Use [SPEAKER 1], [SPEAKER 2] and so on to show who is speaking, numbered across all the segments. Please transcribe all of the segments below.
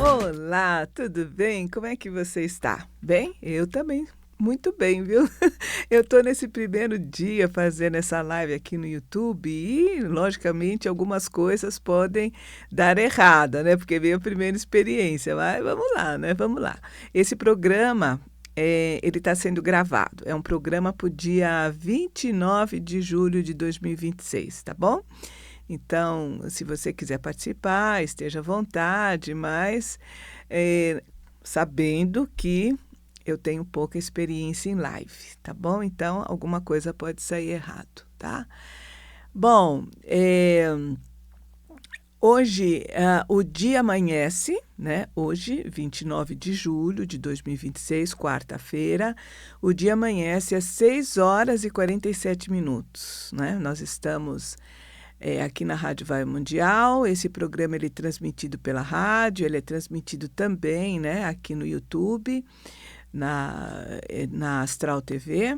[SPEAKER 1] Olá, tudo bem? Como é que você está? Bem? Eu também, muito bem, viu? Eu estou nesse primeiro dia fazendo essa live aqui no YouTube e, logicamente, algumas coisas podem dar errada, né? Porque veio a primeira experiência, mas vamos lá, né? Vamos lá. Esse programa, ele está sendo gravado. É um programa para o dia 29 de julho de 2026, tá bom? Então, se você quiser participar, esteja à vontade, mas eh, sabendo que eu tenho pouca experiência em live, tá bom? Então, alguma coisa pode sair errado, tá? Bom, hoje o dia amanhece, né? Hoje, 29 de julho de 2026, quarta-feira, o dia amanhece às 6 horas e 47 minutos, né? Nós estamos aqui na Rádio Vai Mundial. Esse programa ele é transmitido pela rádio, ele é transmitido também, né, aqui no YouTube, na Astral TV,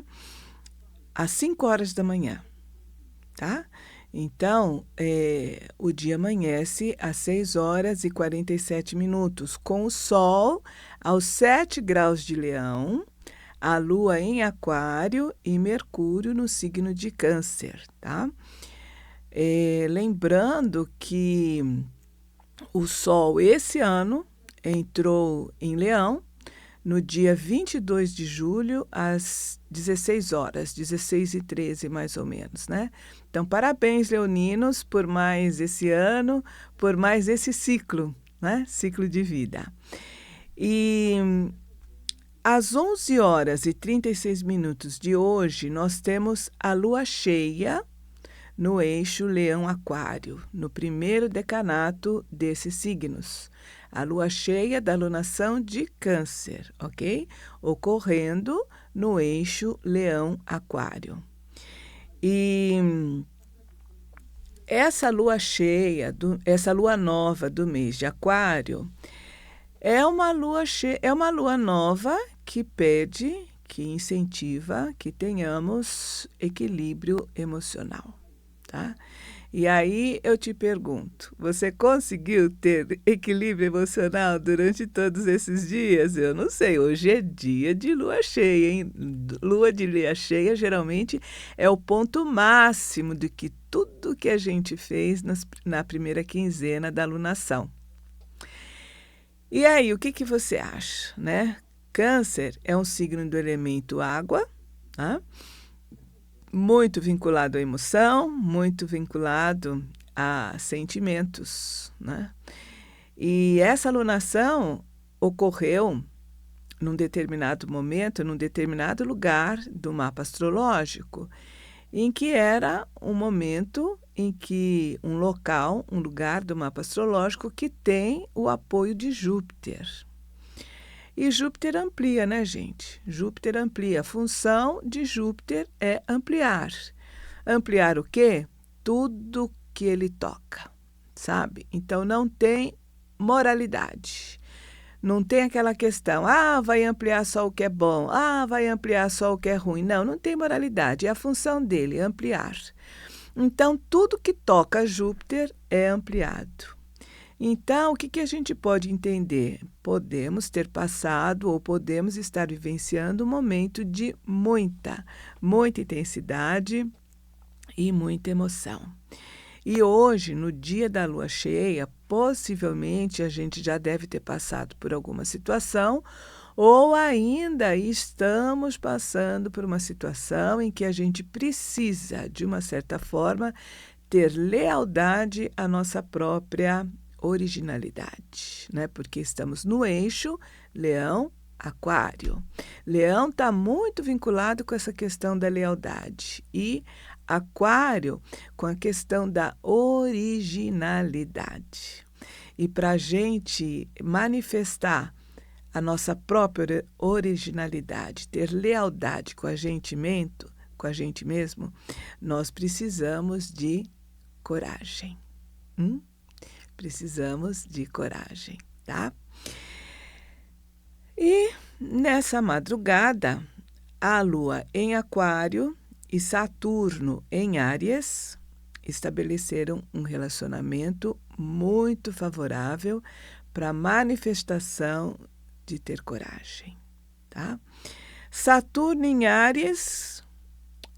[SPEAKER 1] às 5 horas da manhã, tá? Então, o dia amanhece às 6 horas e 47 minutos, com o Sol aos 7 graus de Leão, a Lua em Aquário e Mercúrio no signo de Câncer, tá? Lembrando que o Sol, esse ano, entrou em Leão no dia 22 de julho, às 16 horas, 16h13 mais ou menos, né? Então, parabéns, leoninos, por mais esse ano, por mais esse ciclo, né? Ciclo de vida. E às 11 horas e 36 minutos de hoje, nós temos a lua cheia no eixo Leão-Aquário, no primeiro decanato desses signos. A lua cheia da lunação de Câncer, ok? Ocorrendo no eixo Leão-Aquário. E essa lua cheia, essa lua nova do mês de Aquário, é uma lua nova que pede, que incentiva que tenhamos equilíbrio emocional. Tá? E aí eu te pergunto, você conseguiu ter equilíbrio emocional durante todos esses dias? Eu não sei, hoje é dia de lua cheia, hein? Lua de lua cheia geralmente é o ponto máximo de que tudo que a gente fez na primeira quinzena da lunação. E aí, o que você acha, né? Câncer é um signo do elemento água, tá? Muito vinculado à emoção, muito vinculado a sentimentos, né? E essa alunação ocorreu num determinado momento, num determinado lugar do mapa astrológico, em que era um momento em que um local, um lugar do mapa astrológico que tem o apoio de Júpiter. E Júpiter amplia, né, gente? Júpiter amplia. A função de Júpiter é ampliar. Ampliar o quê? Tudo que ele toca, sabe? Então, não tem moralidade. Não tem aquela questão, vai ampliar só o que é bom, vai ampliar só o que é ruim. Não, não tem moralidade. É a função dele, ampliar. Então, tudo que toca Júpiter é ampliado. Então, o que a gente pode entender? Podemos ter passado ou podemos estar vivenciando um momento de muita intensidade e muita emoção. E hoje, no dia da lua cheia, possivelmente a gente já deve ter passado por alguma situação ou ainda estamos passando por uma situação em que a gente precisa, de uma certa forma, ter lealdade à nossa própria originalidade, né? Porque estamos no eixo Leão-Aquário. Leão está muito vinculado com essa questão da lealdade e Aquário com a questão da originalidade. E para a gente manifestar a nossa própria originalidade, ter lealdade com a gente mesmo, nós precisamos de coragem. Precisamos de coragem, tá? E nessa madrugada, a Lua em Aquário e Saturno em Áries estabeleceram um relacionamento muito favorável para a manifestação de ter coragem, tá? Saturno em Áries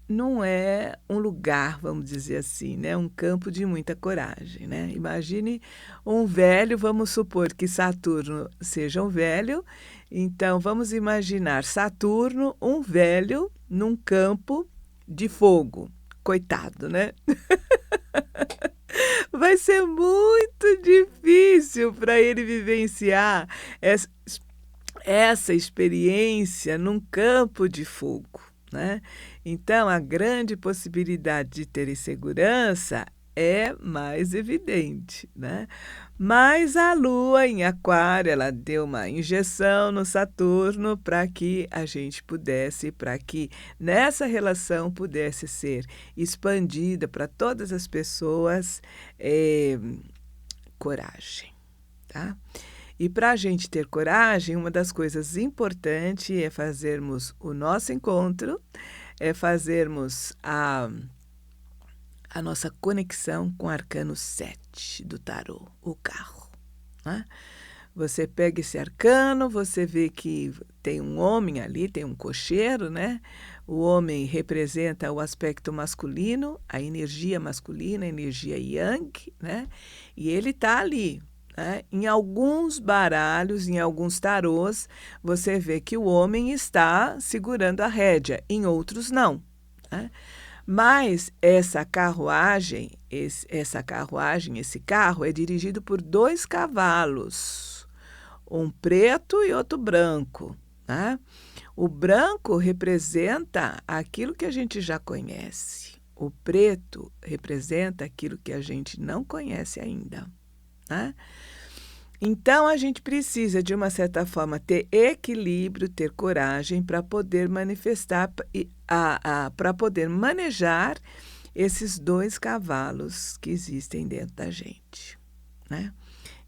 [SPEAKER 1] não é um lugar, vamos dizer assim, né? Um campo de muita coragem, né? Imagine um velho, vamos supor que Saturno seja um velho, então vamos imaginar Saturno, um velho, num campo de fogo. Coitado, né? Vai ser muito difícil para ele vivenciar essa experiência num campo de fogo, né? Então, a grande possibilidade de ter insegurança é mais evidente, né? Mas a Lua em Aquário, ela deu uma injeção no Saturno para que a gente pudesse, para que nessa relação pudesse ser expandida para todas as pessoas coragem, tá? E para a gente ter coragem, uma das coisas importantes é fazermos o nosso encontro, é fazermos a nossa conexão com o arcano 7 do tarô, o carro, né? Você pega esse arcano, você vê que tem um homem ali, tem um cocheiro, né? O homem representa o aspecto masculino, a energia masculina, a energia yang, né? E ele está ali, né? Em alguns baralhos, em alguns tarôs, você vê que o homem está segurando a rédea, em outros não, né? Mas essa carruagem, esse carro é dirigido por 2 cavalos, um preto e outro branco, né? O branco representa aquilo que a gente já conhece, o preto representa aquilo que a gente não conhece ainda, né? Então, a gente precisa, de uma certa forma, ter equilíbrio, ter coragem para poder manifestar, para poder manejar esses 2 cavalos que existem dentro da gente, né?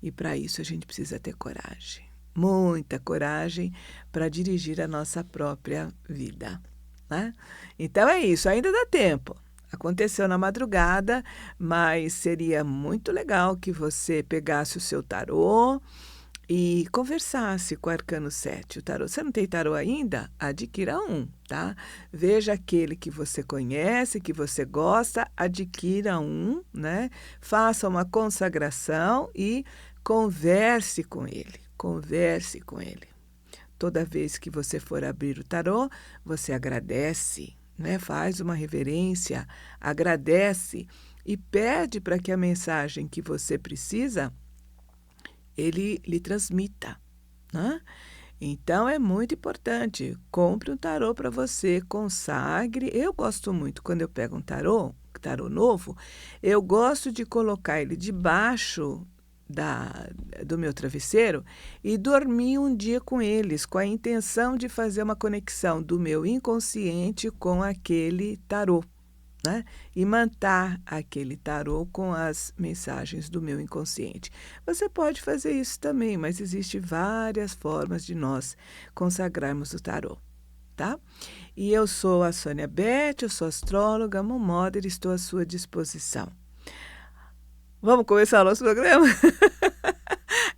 [SPEAKER 1] E para isso a gente precisa ter coragem, muita coragem para dirigir a nossa própria vida, né? Então é isso, ainda dá tempo. Aconteceu na madrugada, mas seria muito legal que você pegasse o seu tarô e conversasse com o arcano 7. O tarô, você não tem tarô ainda? Adquira um, tá? Veja aquele que você conhece, que você gosta, adquira um, né? Faça uma consagração e converse com ele. Converse com ele. Toda vez que você for abrir o tarô, você agradece, né? Faz uma reverência, agradece e pede para que a mensagem que você precisa, ele lhe transmita, né? Então, é muito importante. Compre um tarô para você, consagre. Eu gosto muito, quando eu pego um tarô novo, eu gosto de colocar ele debaixo do meu travesseiro e dormir um dia com eles, com a intenção de fazer uma conexão do meu inconsciente com aquele tarô, né? E manter aquele tarô com as mensagens do meu inconsciente. Você pode fazer isso também, mas existem várias formas de nós consagrarmos o tarô, tá? E eu sou a Sônia Beth, eu sou astróloga, Moon Mother, estou à sua disposição. Vamos começar o nosso programa?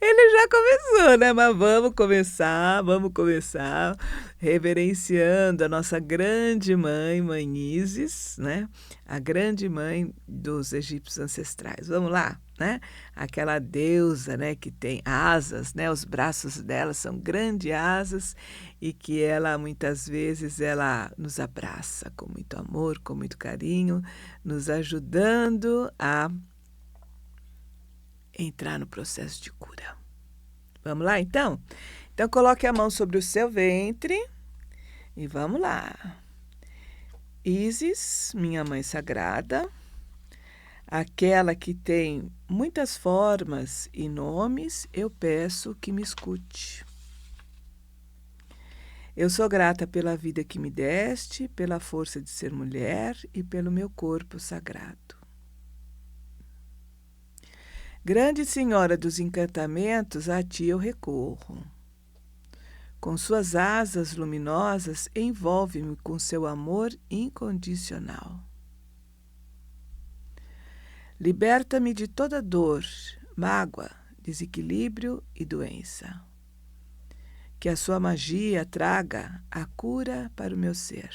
[SPEAKER 1] Ele já começou, né? Mas vamos começar reverenciando a nossa grande mãe, Mãe Isis, né? A grande mãe dos egípcios ancestrais. Vamos lá, né? Aquela deusa, né, que tem asas, né? Os braços dela são grandes asas e que ela, muitas vezes, ela nos abraça com muito amor, com muito carinho, nos ajudando a entrar no processo de cura. Vamos lá, então? Então, coloque a mão sobre o seu ventre e vamos lá. Isis, minha mãe sagrada, aquela que tem muitas formas e nomes, eu peço que me escute. Eu sou grata pela vida que me deste, pela força de ser mulher e pelo meu corpo sagrado. Grande Senhora dos encantamentos, a ti eu recorro. Com suas asas luminosas, envolve-me com seu amor incondicional. Liberta-me de toda dor, mágoa, desequilíbrio e doença. Que a sua magia traga a cura para o meu ser.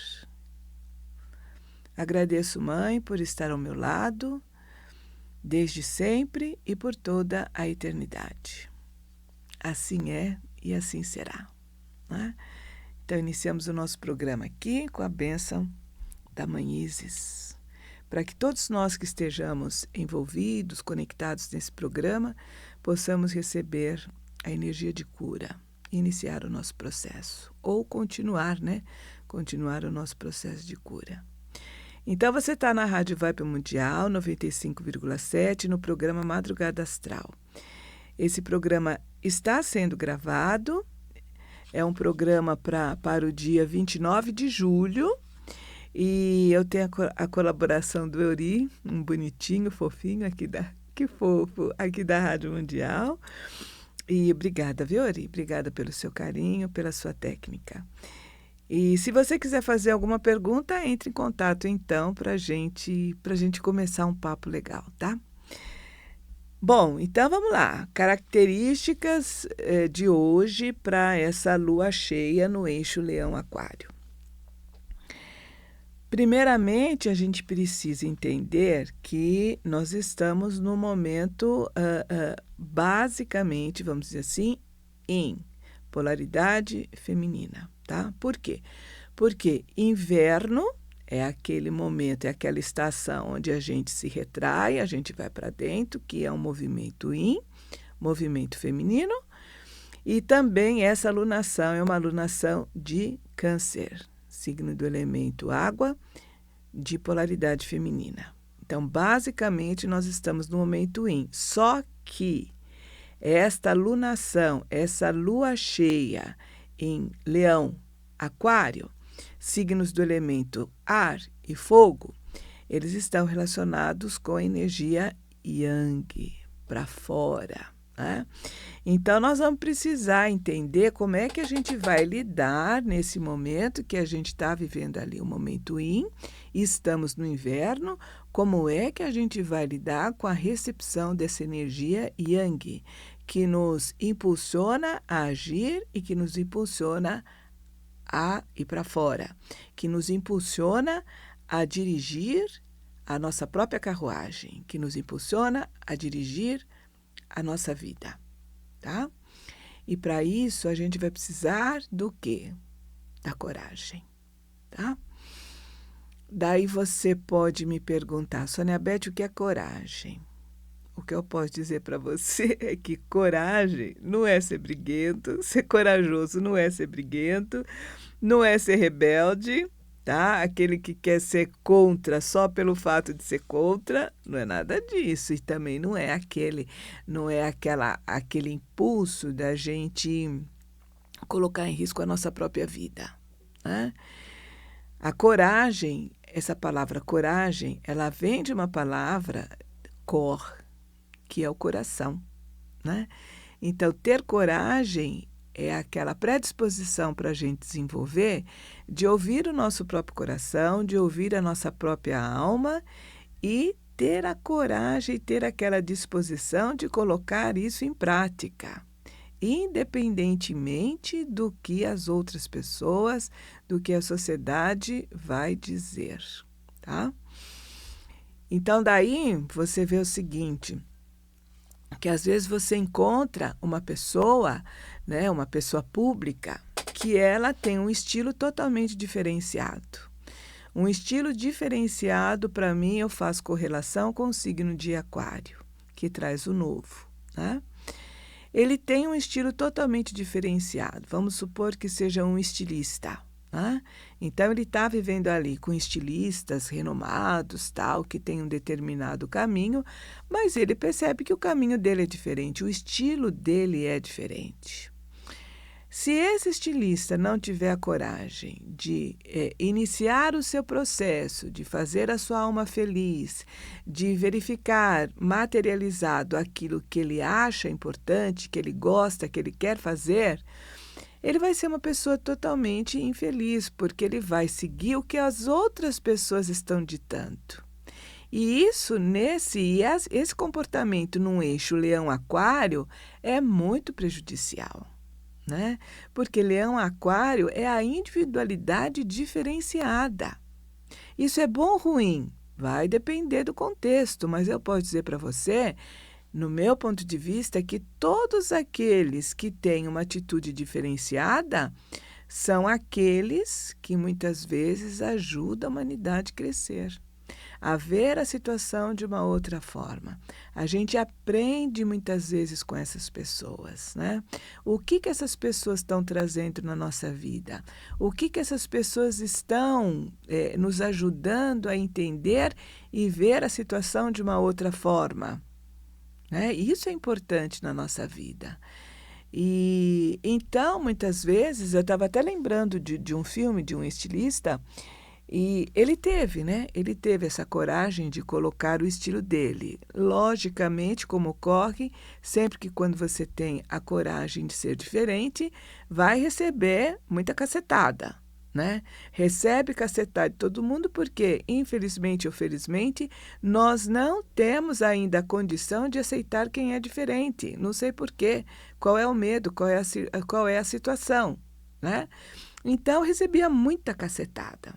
[SPEAKER 1] Agradeço, Mãe, por estar ao meu lado, desde sempre e por toda a eternidade. Assim é e assim será. Né? Então, iniciamos o nosso programa aqui com a bênção da Mãe Isis, para que todos nós que estejamos envolvidos, conectados nesse programa, possamos receber a energia de cura, iniciar o nosso processo, ou continuar, né? Continuar o nosso processo de cura. Então, você está na Rádio Vibe Mundial, 95,7, no programa Madrugada Astral. Esse programa está sendo gravado, é um programa para o dia 29 de julho, e eu tenho a colaboração do Euri, um bonitinho, fofinho, que fofo, aqui da Rádio Mundial. E obrigada, viu, Euri? Obrigada pelo seu carinho, pela sua técnica. E se você quiser fazer alguma pergunta, entre em contato, então, para gente começar um papo legal, tá? Bom, então vamos lá. Características de hoje para essa lua cheia no eixo Leão-Aquário. Primeiramente, a gente precisa entender que nós estamos no momento, basicamente, vamos dizer assim, em polaridade feminina, tá? Por quê? Porque inverno é aquele momento, é aquela estação onde a gente se retrai, a gente vai para dentro, que é um movimento yin, movimento feminino, e também essa alunação é uma alunação de Câncer, signo do elemento água, de polaridade feminina. Então, basicamente, nós estamos no momento yin, só que esta alunação, essa lua cheia em Leão, Aquário, signos do elemento ar e fogo, eles estão relacionados com a energia yang, para fora. Né? Então, nós vamos precisar entender como é que a gente vai lidar nesse momento que a gente está vivendo ali, o momento yin, e estamos no inverno, como é que a gente vai lidar com a recepção dessa energia yang, que nos impulsiona a agir e que nos impulsiona a ir para fora, que nos impulsiona a dirigir a nossa própria carruagem, que nos impulsiona a dirigir a nossa vida, tá? E para isso a gente vai precisar do quê? Da coragem, tá? Daí você pode me perguntar, Sônia Beth, o que é coragem? O que eu posso dizer para você é que coragem não é ser briguento, ser corajoso não é ser briguento, não é ser rebelde, tá? Aquele que quer ser contra só pelo fato de ser contra, não é nada disso. E também não é aquele impulso da gente colocar em risco a nossa própria vida, né? A coragem, essa palavra coragem, ela vem de uma palavra cor, que é o coração, né? Então, ter coragem é aquela predisposição para a gente desenvolver de ouvir o nosso próprio coração, de ouvir a nossa própria alma e ter a coragem, ter aquela disposição de colocar isso em prática, independentemente do que as outras pessoas, do que a sociedade vai dizer, tá? Então, daí você vê o seguinte, que às vezes você encontra uma pessoa, né, uma pessoa pública, que ela tem um estilo totalmente diferenciado. Um estilo diferenciado, para mim, eu faço correlação com o signo de Aquário, que traz o novo, né? Ele tem um estilo totalmente diferenciado. Vamos supor que seja um estilista, né? Então, ele está vivendo ali com estilistas renomados, tal, que tem um determinado caminho, mas ele percebe que o caminho dele é diferente, o estilo dele é diferente. Se esse estilista não tiver a coragem de iniciar o seu processo, de fazer a sua alma feliz, de verificar materializado aquilo que ele acha importante, que ele gosta, que ele quer fazer, ele vai ser uma pessoa totalmente infeliz, porque ele vai seguir o que as outras pessoas estão ditando. E esse comportamento num eixo leão-aquário é muito prejudicial, né? Porque leão-aquário é a individualidade diferenciada. Isso é bom ou ruim? Vai depender do contexto, mas eu posso dizer para você, no meu ponto de vista, que todos aqueles que têm uma atitude diferenciada são aqueles que muitas vezes ajudam a humanidade a crescer, a ver a situação de uma outra forma. A gente aprende muitas vezes com essas pessoas, né? O que essas pessoas estão trazendo na nossa vida? O que essas pessoas estão nos ajudando a entender e ver a situação de uma outra forma? Né? Isso é importante na nossa vida. E então, muitas vezes, eu estava até lembrando de um filme, de um estilista, e ele teve, né? Ele teve essa coragem de colocar o estilo dele. Logicamente, como ocorre, sempre que quando você tem a coragem de ser diferente, vai receber muita cacetada, né? Recebe cacetada de todo mundo porque, infelizmente ou felizmente, nós não temos ainda a condição de aceitar quem é diferente. Não sei por quê. Qual é o medo? Qual é a situação, né? Então, recebia muita cacetada.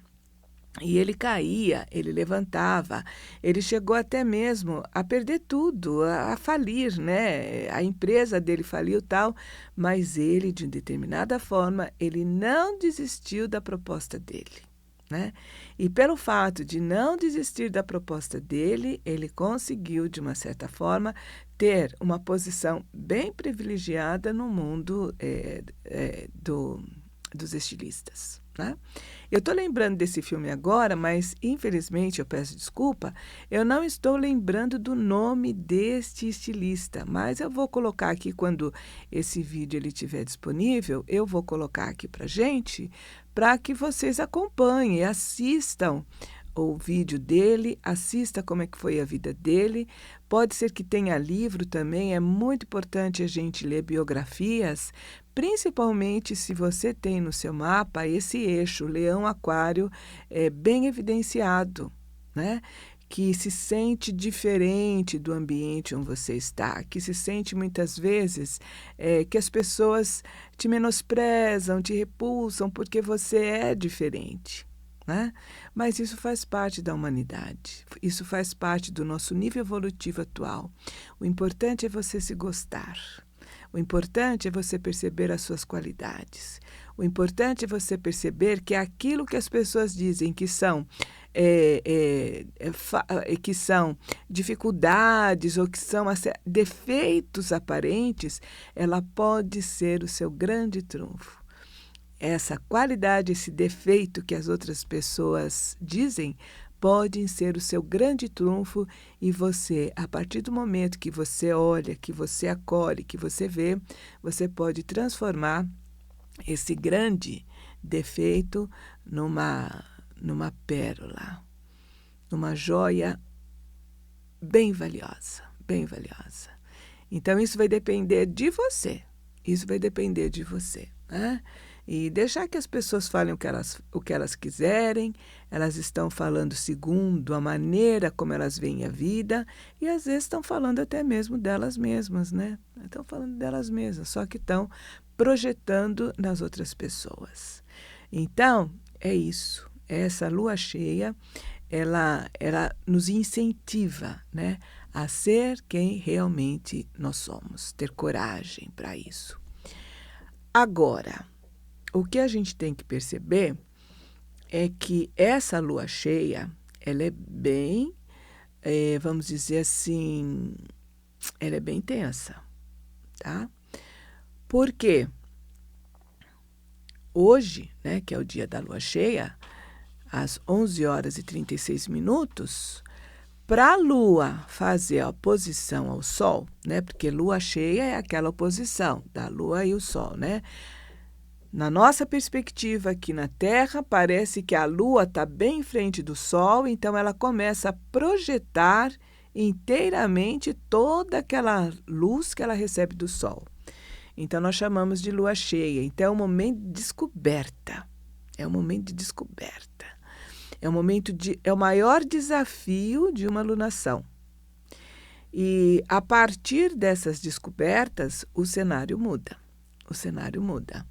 [SPEAKER 1] E ele caía, ele levantava, ele chegou até mesmo a perder tudo, a falir, né? A empresa dele faliu tal, mas ele, de determinada forma, ele não desistiu da proposta dele, né? E pelo fato de não desistir da proposta dele, ele conseguiu, de uma certa forma, ter uma posição bem privilegiada no mundo dos estilistas, né? Eu estou lembrando desse filme agora, mas, infelizmente, eu peço desculpa, eu não estou lembrando do nome deste estilista, mas eu vou colocar aqui, quando esse vídeo ele estiver disponível, eu vou colocar aqui para gente, para que vocês acompanhem, assistam o vídeo dele, assista como é que foi a vida dele. Pode ser que tenha livro também, é muito importante a gente ler biografias, principalmente se você tem no seu mapa esse eixo leão-aquário bem evidenciado, né? Que se sente diferente do ambiente onde você está, que se sente muitas vezes que as pessoas te menosprezam, te repulsam porque você é diferente, né? Mas isso faz parte da humanidade, isso faz parte do nosso nível evolutivo atual. O importante é você se gostar. O importante é você perceber as suas qualidades. O importante é você perceber que aquilo que as pessoas dizem que são dificuldades ou que são defeitos aparentes, ela pode ser o seu grande trunfo. Essa qualidade, esse defeito que as outras pessoas dizem, podem ser o seu grande trunfo e você, a partir do momento que você olha, que você acolhe, que você vê, você pode transformar esse grande defeito numa pérola, numa joia bem valiosa, bem valiosa. Então, isso vai depender de você, né? E deixar que as pessoas falem o que elas quiserem, elas estão falando segundo a maneira como elas veem a vida, e às vezes estão falando até mesmo delas mesmas, né? Estão falando delas mesmas, só que estão projetando nas outras pessoas. Então, é isso. Essa lua cheia, ela nos incentiva, né, a ser quem realmente nós somos, ter coragem para isso. Agora, o que a gente tem que perceber é que essa lua cheia, ela é bem, vamos dizer assim, ela é bem tensa, tá? Por quê? Hoje, né, que é o dia da lua cheia, às 11 horas e 36 minutos, para a lua fazer a oposição ao sol, né, porque lua cheia é aquela oposição da lua e o sol, né? Na nossa perspectiva aqui na Terra, parece que a Lua está bem em frente do Sol, então ela começa a projetar inteiramente toda aquela luz que ela recebe do Sol. Então, nós chamamos de lua cheia. Então, é um momento de descoberta. É um momento de descoberta. É o maior desafio de uma alunação. E a partir dessas descobertas, o cenário muda. O cenário muda.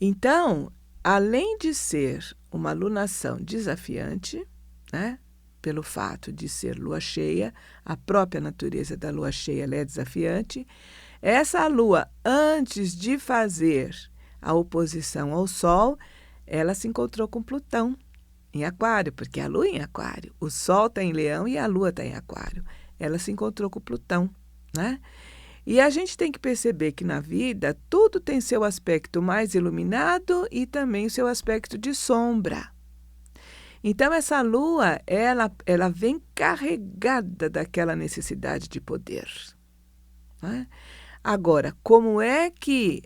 [SPEAKER 1] Então, além de ser uma alunação desafiante, né, pelo fato de ser lua cheia, a própria natureza da lua cheia ela é desafiante, essa lua, antes de fazer a oposição ao Sol, ela se encontrou com Plutão em Aquário, porque a lua é em Aquário, o Sol está em Leão e a lua está em Aquário. Ela se encontrou com Plutão, né? E a gente tem que perceber que na vida tudo tem seu aspecto mais iluminado e também o seu aspecto de sombra. Então, essa lua, ela vem carregada daquela necessidade de poder, né? Agora, como é que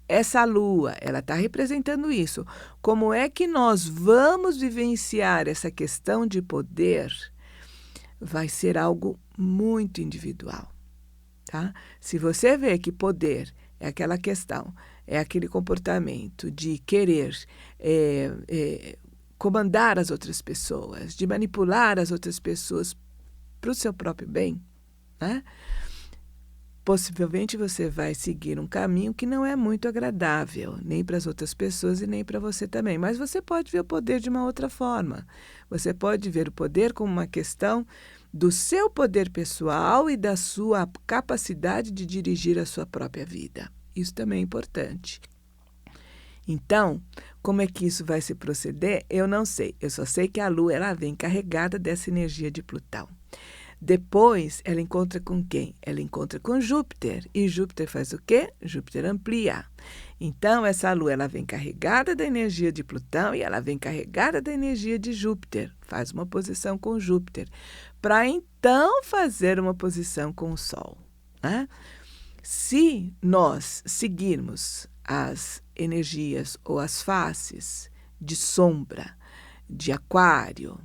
[SPEAKER 1] essa lua, ela está representando isso, como é que nós vamos vivenciar essa questão de poder? Vai ser algo muito individual, tá? Se você vê que poder é aquela questão, é aquele comportamento de querer comandar as outras pessoas, de manipular as outras pessoas para o seu próprio bem, né? Possivelmente você vai seguir um caminho que não é muito agradável, nem para as outras pessoas e nem para você também. Mas você pode ver o poder de uma outra forma. Você pode ver o poder como uma questão do seu poder pessoal e da sua capacidade de dirigir a sua própria vida. Isso também é importante. Então, como é que isso vai se proceder? Eu não sei. Eu só sei que a Lua ela vem carregada dessa energia de Plutão. Depois, ela encontra com quem? Ela encontra com Júpiter. E Júpiter faz o quê? Júpiter amplia. Então, essa Lua ela vem carregada da energia de Plutão e ela vem carregada da energia de Júpiter. Faz uma posição com Júpiter. Para então fazer uma posição com o Sol, né? Se nós seguirmos as energias ou as faces de sombra, de Aquário,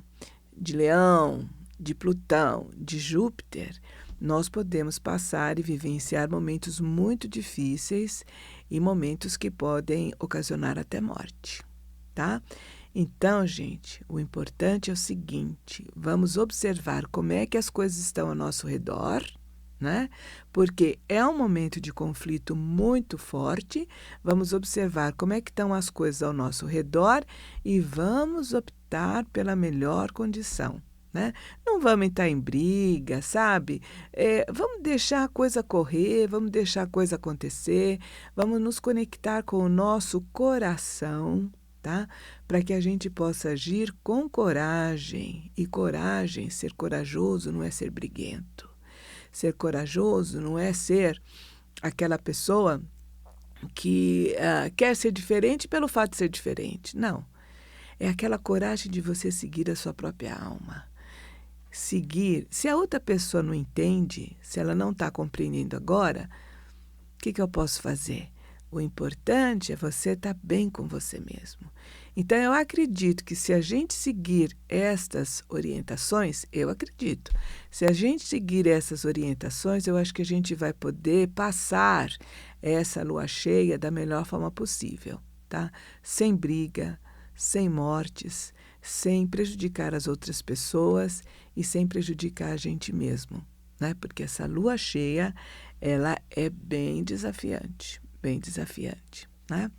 [SPEAKER 1] de Leão, de Plutão, de Júpiter, nós podemos passar e vivenciar momentos muito difíceis e momentos que podem ocasionar até morte, tá? Então, gente, o importante é o seguinte, vamos observar como é que as coisas estão ao nosso redor, né? Porque é um momento de conflito muito forte, vamos observar como é que estão as coisas ao nosso redor e vamos optar pela melhor condição. Né? Não vamos entrar em briga, sabe? Vamos deixar a coisa correr, vamos deixar a coisa acontecer, vamos nos conectar com o nosso coração, tá? Para que a gente possa agir com coragem. E coragem, ser corajoso não é ser briguento. Ser corajoso não é ser aquela pessoa que quer ser diferente pelo fato de ser diferente. Não. É aquela coragem de você seguir a sua própria alma. Seguir. Se a outra pessoa não entende, se ela não está compreendendo agora, o que eu posso fazer? O importante é você estar bem com você mesmo. Então, eu acredito que se a gente seguir estas orientações, se a gente seguir essas orientações, eu acho que a gente vai poder passar essa lua cheia da melhor forma possível, tá? Sem briga, sem mortes, sem prejudicar as outras pessoas e sem prejudicar a gente mesmo, né? Porque essa lua cheia, ela é bem desafiante, né?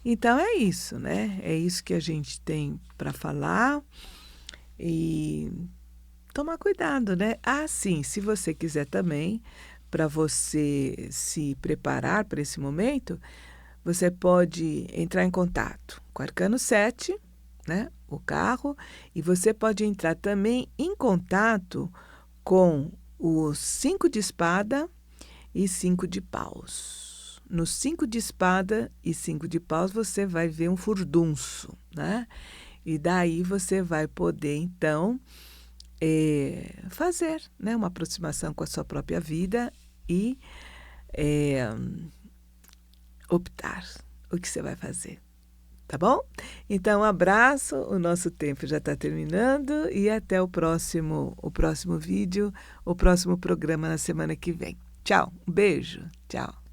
[SPEAKER 1] Então, é isso, né? É isso que a gente tem para falar e tomar cuidado, né? Sim, se você quiser também, para você se preparar para esse momento, você pode entrar em contato com o Arcano 7, né? O carro, e você pode entrar também em contato com o 5 de espada e 5 de paus. No 5 de espada e 5 de paus você vai ver um furdunço, né? E daí você vai poder, então, fazer, né, uma aproximação com a sua própria vida e optar o que você vai fazer. Tá bom? Então, um abraço, o nosso tempo já está terminando e até o próximo vídeo, o próximo programa na semana que vem. Tchau, um beijo, tchau.